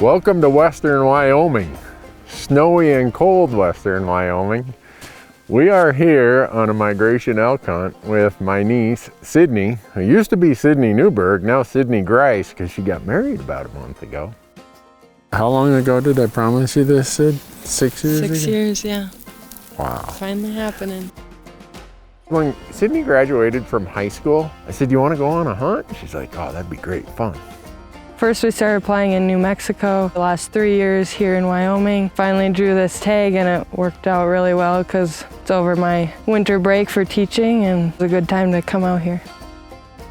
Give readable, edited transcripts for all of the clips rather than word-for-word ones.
Welcome to western Wyoming, snowy and cold western Wyoming. We are here on a migration elk hunt with my niece, Sydney, who used to be Sydney Newberg, now Sydney Grice, because she got married about a month ago. How long ago did I promise you this, Sid? 6 years ago? 6 years, yeah. Wow. Finally happening. When Sydney graduated from high school, I said, you want to go on a hunt? She's like, oh, that'd be great fun. First we started applying in New Mexico. The last 3 years here in Wyoming. Finally drew this tag and it worked out really well because it's over my winter break for teaching and it's a good time to come out here.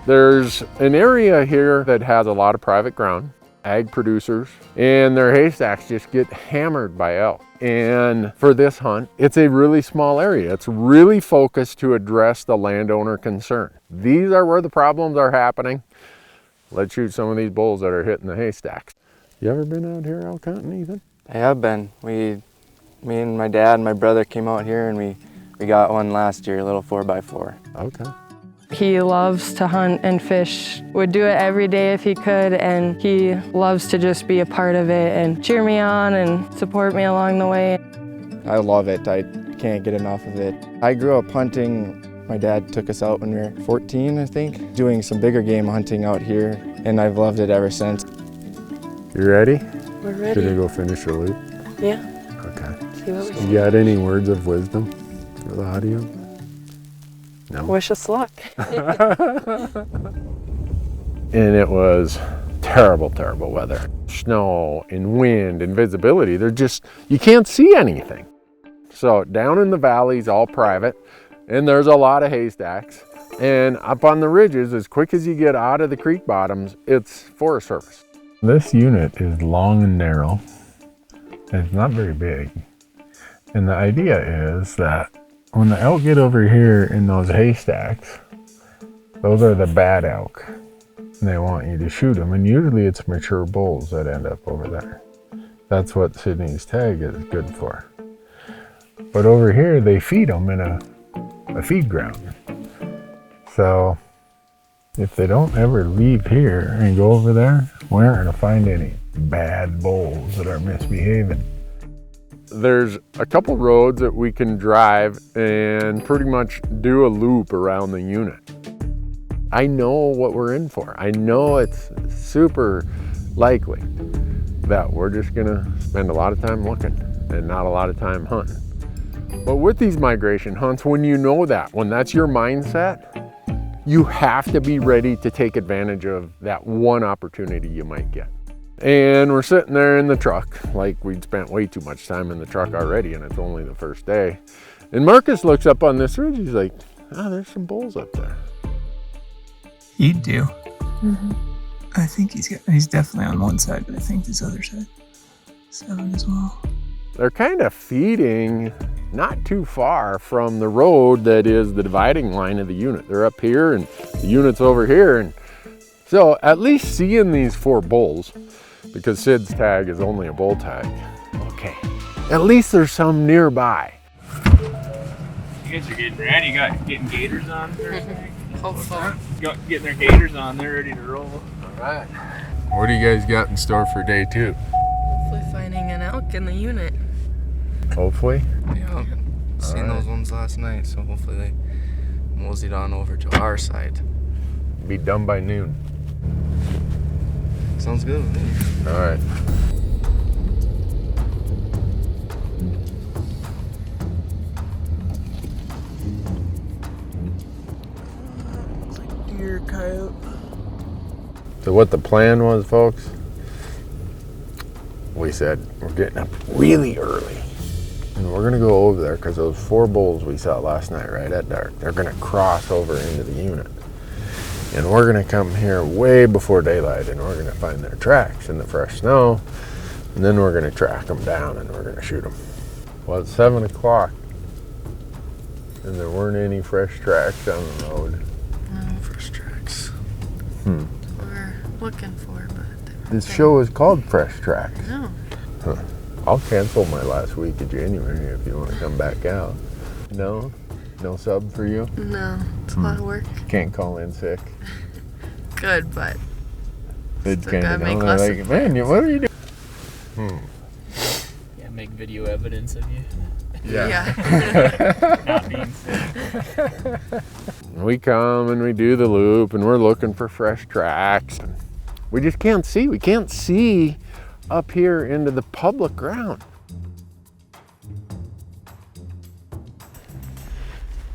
There's an area here that has a lot of private ground, ag producers, and their haystacks just get hammered by elk. And for this hunt, it's a really small area. It's really focused to address the landowner concern. These are where the problems are happening. Let's shoot some of these bulls that are hitting the haystacks. You ever been out here elk hunting, Ethan? I have been. Me and my dad and my brother came out here and we got one last year, a little 4x4. Okay. He loves to hunt and fish, would do it every day if he could, and he loves to just be a part of it and cheer me on and support me along the way. I love it. I can't get enough of it. I grew up hunting. My dad took us out when we were 14, I think, doing some bigger game hunting out here, and I've loved it ever since. You ready? We're ready. Should I go finish the loop? Yeah. Okay. See what we You got any words of wisdom for the audience? No? Wish us luck. And it was terrible, terrible weather. Snow and wind and visibility. You can't see anything. So down in the valleys, all private, and there's a lot of haystacks. And up on the ridges, as quick as you get out of the creek bottoms, it's Forest Service. This unit is long and narrow. It's not very big. And the idea is that when the elk get over here in those haystacks, those are the bad elk. And they want you to shoot them. And usually it's mature bulls that end up over there. That's what Sydney's tag is good for. But over here, they feed them in a feed ground. So if they don't ever leave here and go over there, we aren't going to find any bad bulls that are misbehaving. There's a couple roads that we can drive and pretty much do a loop around the unit. I know what we're in for. I know it's super likely that we're just gonna spend a lot of time looking and not a lot of time hunting. But with these migration hunts, when you know that, when that's your mindset, you have to be ready to take advantage of that one opportunity you might get. And we're sitting there in the truck, like we'd spent way too much time in the truck already and it's only the first day. And Marcus looks up on this ridge, he's like, oh, there's some bulls up there. He'd do. Mm-hmm. I think he's definitely on one side, but I think this other side, 7 as well. They're kind of feeding not too far from the road that is the dividing line of the unit. They're up here and the unit's over here. And so at least seeing these 4 bulls, because Sid's tag is only a bull tag. Okay, at least there's some nearby. You guys are getting ready. You got getting gators on Thursday? Hopefully. Getting their gators on, they're ready to roll. All right. What do you guys got in store for day 2? Hopefully finding an elk in the unit. Hopefully? Yeah, seen those ones last night, so hopefully they moseyed on over to our side. Be done by noon. Sounds good with me. All right. Deer, coyote. So what the plan was, folks, we said we're getting up really early and we're gonna go over there because those 4 bulls we saw last night right at dark, they're gonna cross over into the unit. And we're gonna come here way before daylight and we're gonna find their tracks in the fresh snow, and then we're gonna track them down and we're gonna shoot them. Well, it's 7 o'clock and there weren't any fresh tracks down the road. No fresh tracks. We're looking for, but This show is called Fresh Tracks. no. Huh. I'll cancel my last week of January if you want to come back out. No? No sub for you? No, it's a lot of work. Can't call in sick. Good, but It's still kind gotta of make down less there like, of man, what are you doing? Yeah, make video evidence of you Yeah. not being sick. We come and we do the loop and we're looking for fresh tracks. We just can't see. We can't see up here into the public ground.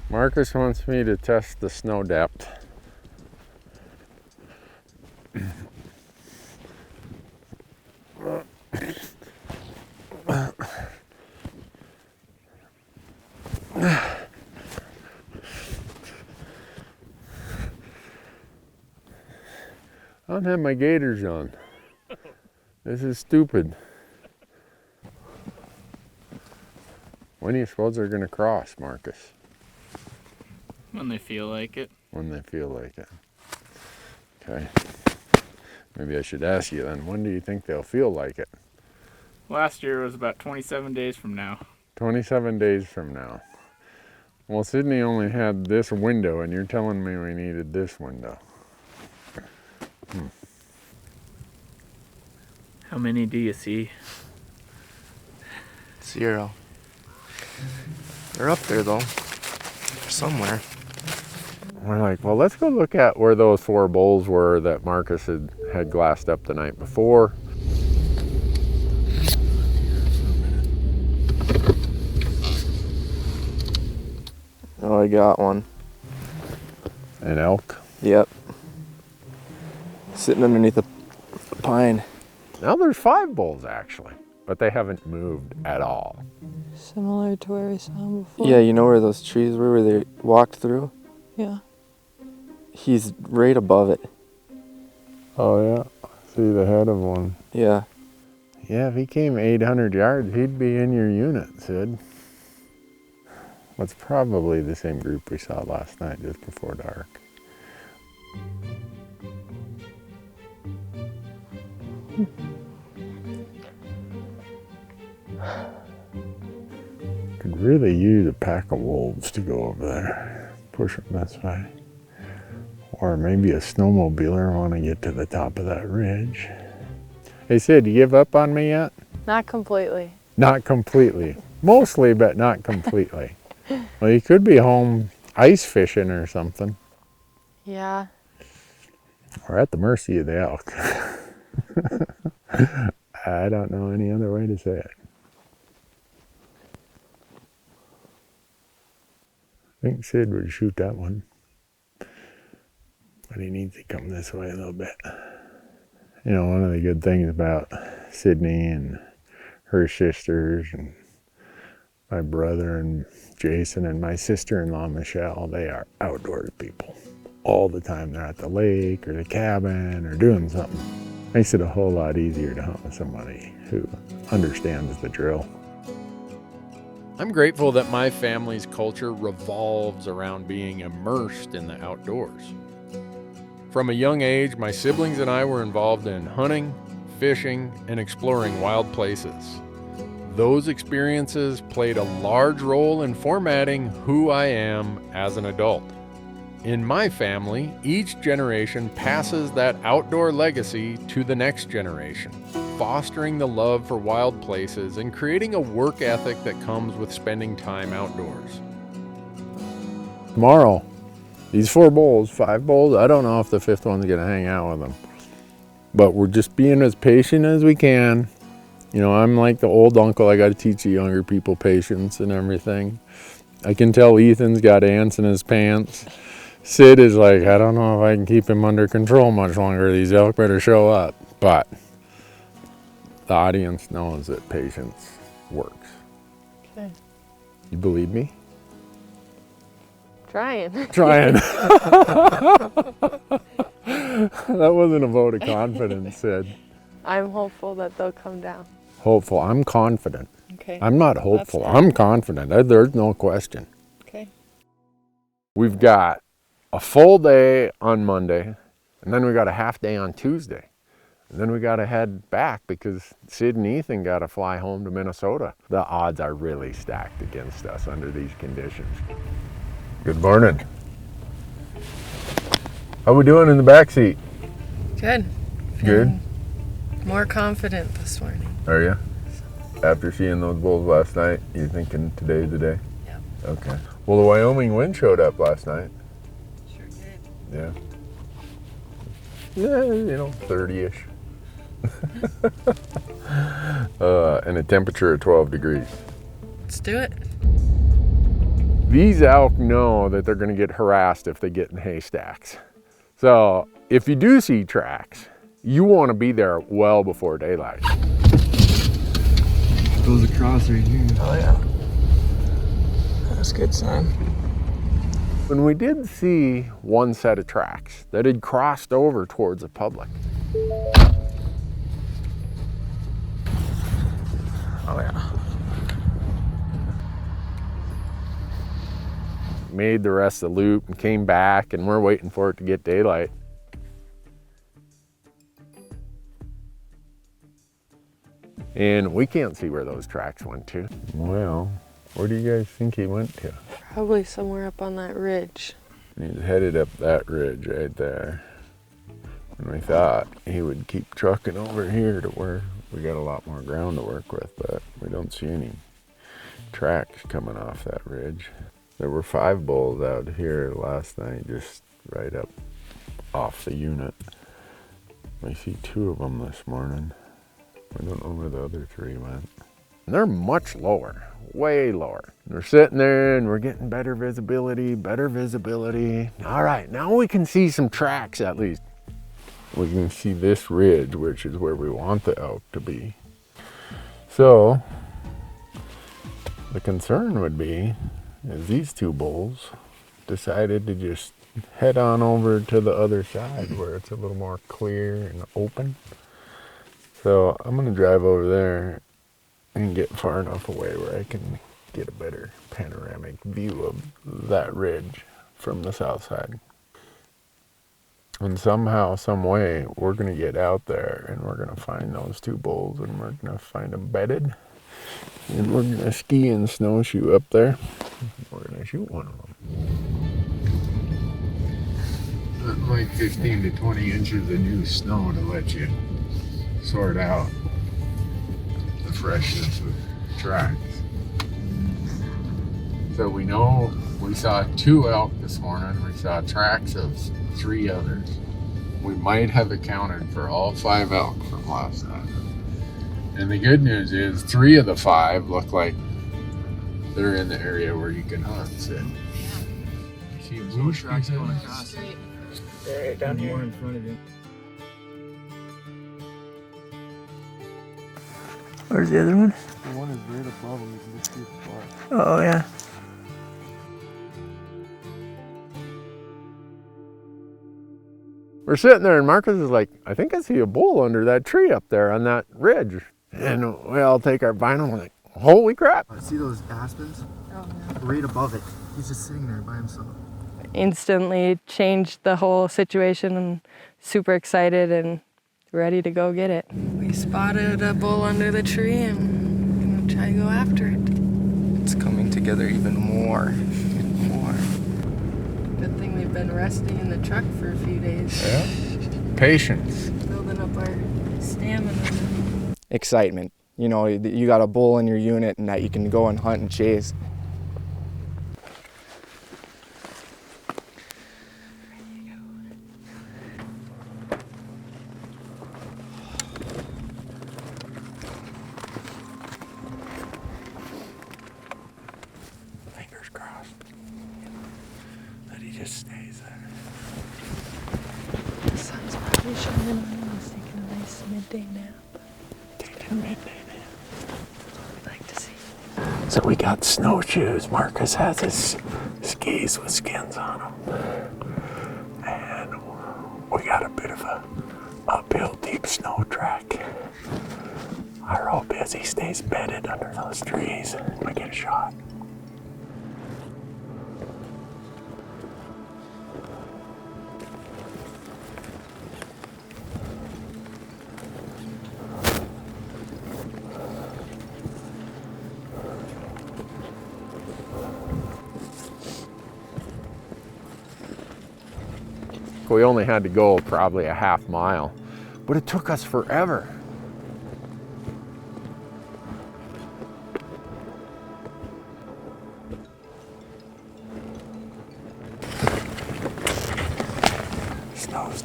Marcus wants me to test the snow depth. I don't have my gaiters on. This is stupid. When do you suppose they're gonna cross, Marcus? When they feel like it. When they feel like it. Okay. Maybe I should ask you then, when do you think they'll feel like it? Last year was about 27 days from now. 27 days from now. Well, Sydney only had this window and you're telling me we needed this window. How many do you see? 0. They're up there though. They're somewhere. We're like, well, let's go look at where those 4 bulls were that Marcus had glassed up the night before. Oh, I got one. An elk. Yep. Sitting underneath a pine. Now there's 5 bulls actually, but they haven't moved at all. Similar to where we saw him before. Yeah, you know where those trees were where they walked through? Yeah. He's right above it. Oh yeah, see the head of one. Yeah. Yeah, if he came 800 yards, he'd be in your unit, Sid. It's probably the same group we saw last night just before dark. Could really use a pack of wolves to go over there, push them this way. Or maybe a snowmobiler want to get to the top of that ridge. Hey Sid, you give up on me yet? Not completely. Not completely. Mostly, but not completely. Well, you could be home ice fishing or something. Yeah. Or at the mercy of the elk. I don't know any other way to say it. I think Sid would shoot that one. But he needs to come this way a little bit. You know, one of the good things about Sydney and her sisters and my brother and Jason and my sister-in-law Michelle, they are outdoors people. All the time they're at the lake or the cabin or doing something. Makes it a whole lot easier to hunt with somebody who understands the drill. I'm grateful that my family's culture revolves around being immersed in the outdoors. From a young age, my siblings and I were involved in hunting, fishing, and exploring wild places. Those experiences played a large role in formatting who I am as an adult. In my family, each generation passes that outdoor legacy to the next generation, fostering the love for wild places and creating a work ethic that comes with spending time outdoors. Tomorrow, these 4 bulls, 5 bulls, I don't know if the 5th one's gonna hang out with them. But we're just being as patient as we can. You know, I'm like the old uncle, I gotta teach the younger people patience and everything. I can tell Ethan's got ants in his pants. Sid is like, I don't know if I can keep him under control much longer. These elk better show up. But the audience knows that patience works. Okay. You believe me? Trying. Trying. That wasn't a vote of confidence, Sid. I'm hopeful that they'll come down. Hopeful. I'm confident. Okay. I'm not hopeful. That's fine. I'm confident. There's no question. Okay. We've got a full day on Monday, and then we got a half day on Tuesday. And then we got to head back because Sid and Ethan got to fly home to Minnesota. The odds are really stacked against us under these conditions. Good morning. How we doing in the back seat? Good. Good. More confident this morning. Are you? After seeing those bulls last night, you thinking today's the day? Yep. Okay. Well, the Wyoming wind showed up last night. Sure did. Yeah. Yeah, you know, 30-ish. And a temperature of 12 degrees. Let's do it. These elk know that they're going to get harassed if they get in haystacks. So if you do see tracks, you want to be there well before daylight. Goes across right here. Oh yeah. That's a good sign. When we did see one set of tracks that had crossed over towards the public. Oh yeah. Made the rest of the loop and came back, and we're waiting for it to get daylight. And we can't see where those tracks went to. Well, where do you guys think he went to? Probably somewhere up on that ridge. He's headed up that ridge right there. And we thought he would keep trucking over here to where we got a lot more ground to work with, but we don't see any tracks coming off that ridge. There were 5 bulls out here last night, just right up off the unit. I see 2 of them this morning. I don't know where the other 3 went. And they're much lower, way lower. We're sitting there and we're getting better visibility. All right, now we can see some tracks at least. We can see this ridge, which is where we want the elk to be. So, the concern would be, is these 2 bulls decided to just head on over to the other side where it's a little more clear and open. So I'm gonna drive over there and get far enough away where I can get a better panoramic view of that ridge from the south side. And somehow, some way, we're gonna get out there and we're gonna find those 2 bulls and we're gonna find them bedded. And we're gonna ski and snowshoe up there. We're gonna shoot one of them. Nothing like 15 to 20 inches of new snow to let you sort out the freshness of tracks. So we know we saw 2 elk this morning. We saw tracks of 3 others. We might have accounted for all 5 elk from last night. And the good news is 3 of the 5 look like they're in the area where you can hunt. So, you see blue tracks going across. Right down here. More in front of you. Where's the other one? The one is right above him. You can just see the bar. Oh yeah. We're sitting there and Marcus is like, I think I see a bull under that tree up there on that ridge. And we all take our vinyl and we're like, holy crap. See those aspens? Oh, no. Right above it. He's just sitting there by himself. Instantly changed the whole situation and super excited and ready to go get it. We spotted a bull under the tree and we're gonna try to go after it. It's coming together even more. Good thing we've been resting in the truck for a few days. Yeah. Patience. Building up our stamina. Excitement. You know, you got a bull in your unit and that you can go and hunt and chase. Fingers crossed that he just stays there. The sun's probably shining on him. He's taking a nice midday nap. Taking a midday nap. We'd like to see. So we got snowshoes. Marcus has his skis with skins on them. And we got a bit of a uphill deep snow track. Our hope is he stays bedded under those trees and we get a shot. We only had to go probably a half mile, but it took us forever.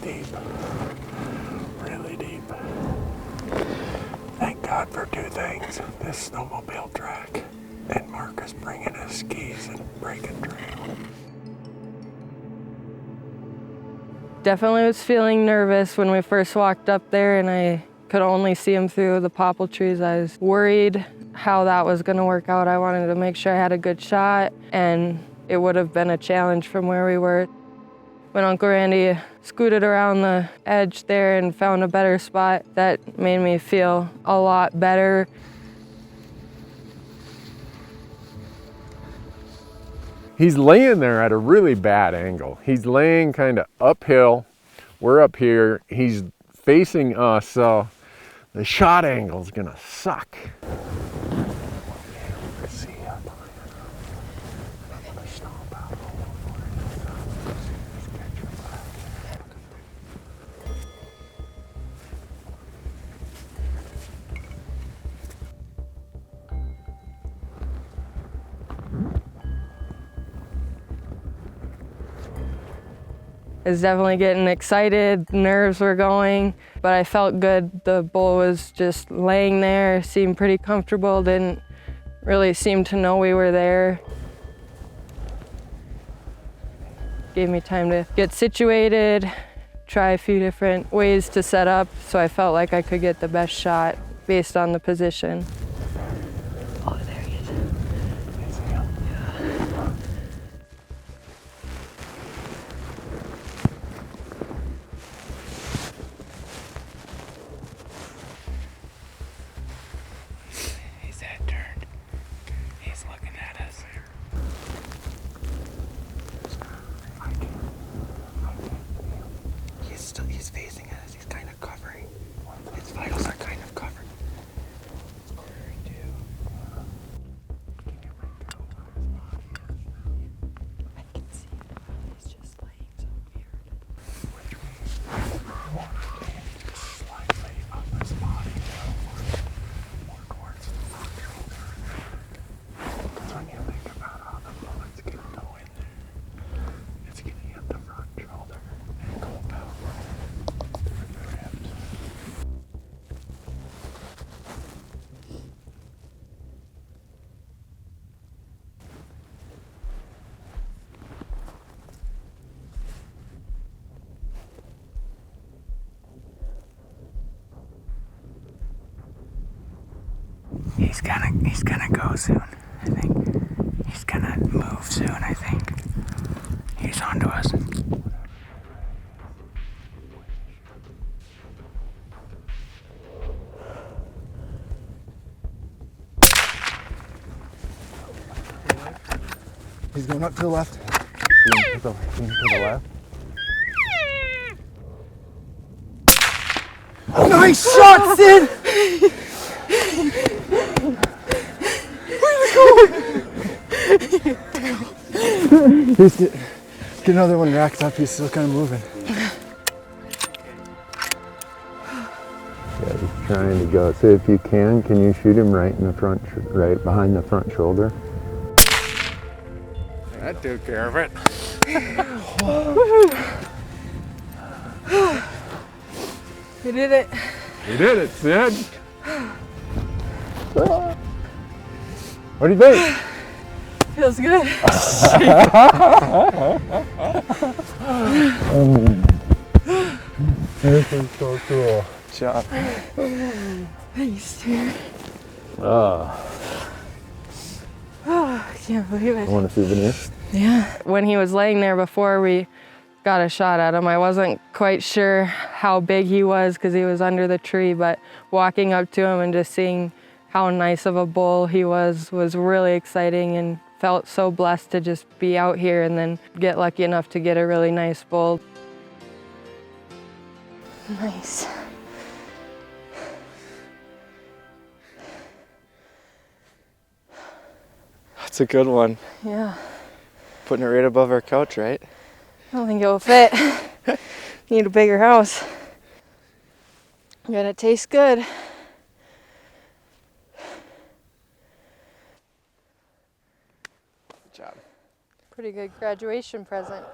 deep. Really deep. Thank God for two things. This snowmobile track and Marcus bringing his skis and breaking trail. Definitely was feeling nervous when we first walked up there and I could only see him through the popple trees. I was worried how that was going to work out. I wanted to make sure I had a good shot, and it would have been a challenge from where we were. When Uncle Randy scooted around the edge there and found a better spot, that made me feel a lot better. He's laying there at a really bad angle. He's laying kind of uphill. We're up here. He's facing us, so the shot angle is gonna suck. I was definitely getting excited, nerves were going, but I felt good. The bull was just laying there, seemed pretty comfortable, didn't really seem to know we were there. Gave me time to get situated, try a few different ways to set up, so I felt like I could get the best shot based on the position. Oh, there he is. His head turned. He's looking at us. He's facing us. He's kind of covering. His vitals are kind of covered. He's gonna go soon, I think. He's gonna move soon, I think. He's onto us. He's going up to the left. To the left. Nice shot, Sid! He's get another one racked up. He's still kind of moving. Yeah, he's trying to go. So if you can you shoot him right in the front, right behind the front shoulder? That took care of it. We did it. You did it, Sid. What do you think? Feels good. This is so cool. Good job. Thanks, dude. Oh, I can't believe it. want a souvenir? Yeah. When he was laying there before we got a shot at him, I wasn't quite sure how big he was because he was under the tree, but walking up to him and just seeing how nice of a bull he was really exciting, and felt so blessed to just be out here and then get lucky enough to get a really nice bull. Nice. That's a good one. Yeah. Putting it right above our couch, right? I don't think it will fit. Need a bigger house. Gonna taste good. Good job. Pretty good graduation present.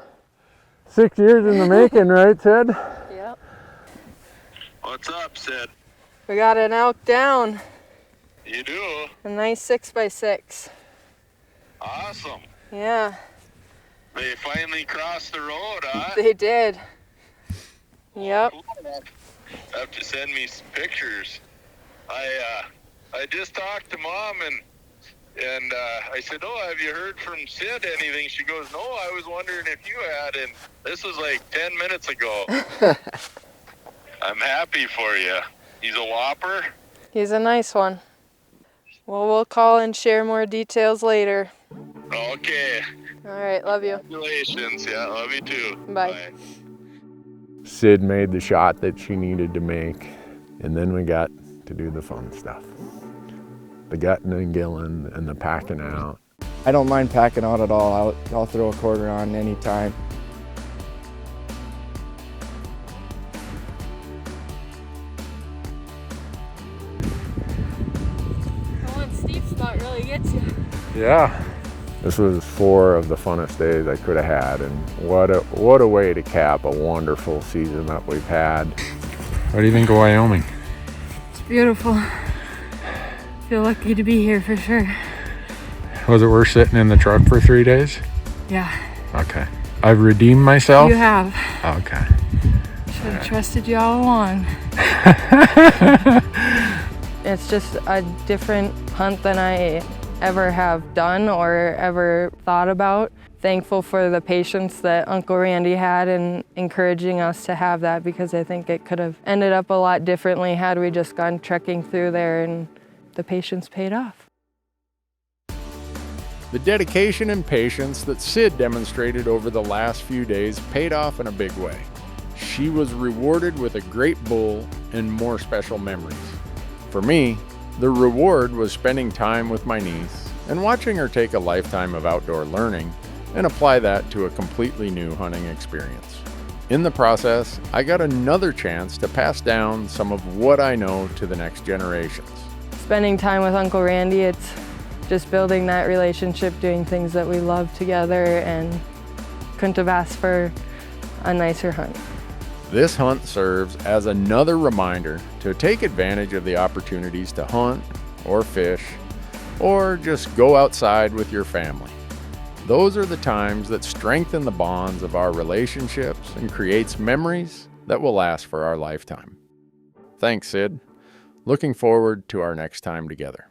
6 years in the making, right, Ted? up, Sid? We got an elk down, You do? a nice 6x6. Awesome. Yeah, They finally crossed the road, huh? they did. Yep. Cool. Have to send me some pictures. I just talked to Mom and I said, "Oh, have you heard from Sid anything?" She goes, "No, I was wondering if you had," and this was like 10 minutes ago. I'm happy for you. He's a whopper. He's a nice one. Well, we'll call and share more details later. Okay. All right, love you. Congratulations. Yeah, love you too. Bye. Sid made the shot that she needed to make, and then we got to do the fun stuff. The gutting and gilling and the packing out. I don't mind packing out at all. I'll throw a quarter on anytime. That one steep spot really gets you. Yeah. This was 4 of the funnest days I could have had, and what a way to cap a wonderful season that we've had. What do you think of Wyoming? It's beautiful. Feel lucky to be here for sure. Was it worth sitting in the truck for 3 days? Yeah. Okay. I've redeemed myself? You have. Okay. Should have trusted you all along. It's just a different hunt than I ever have done or ever thought about. Thankful for the patience that Uncle Randy had in encouraging us to have that, because I think it could have ended up a lot differently had we just gone trekking through there, and the patience paid off. The dedication and patience that Sid demonstrated over the last few days paid off in a big way. She was rewarded with a great bull and more special memories. For me, the reward was spending time with my niece and watching her take a lifetime of outdoor learning and apply that to a completely new hunting experience. In the process, I got another chance to pass down some of what I know to the next generations. Spending time with Uncle Randy, it's just building that relationship, doing things that we love together, and couldn't have asked for a nicer hunt. This hunt serves as another reminder to take advantage of the opportunities to hunt or fish or just go outside with your family. Those are the times that strengthen the bonds of our relationships and creates memories that will last for our lifetime. Thanks, Sid. Looking forward to our next time together.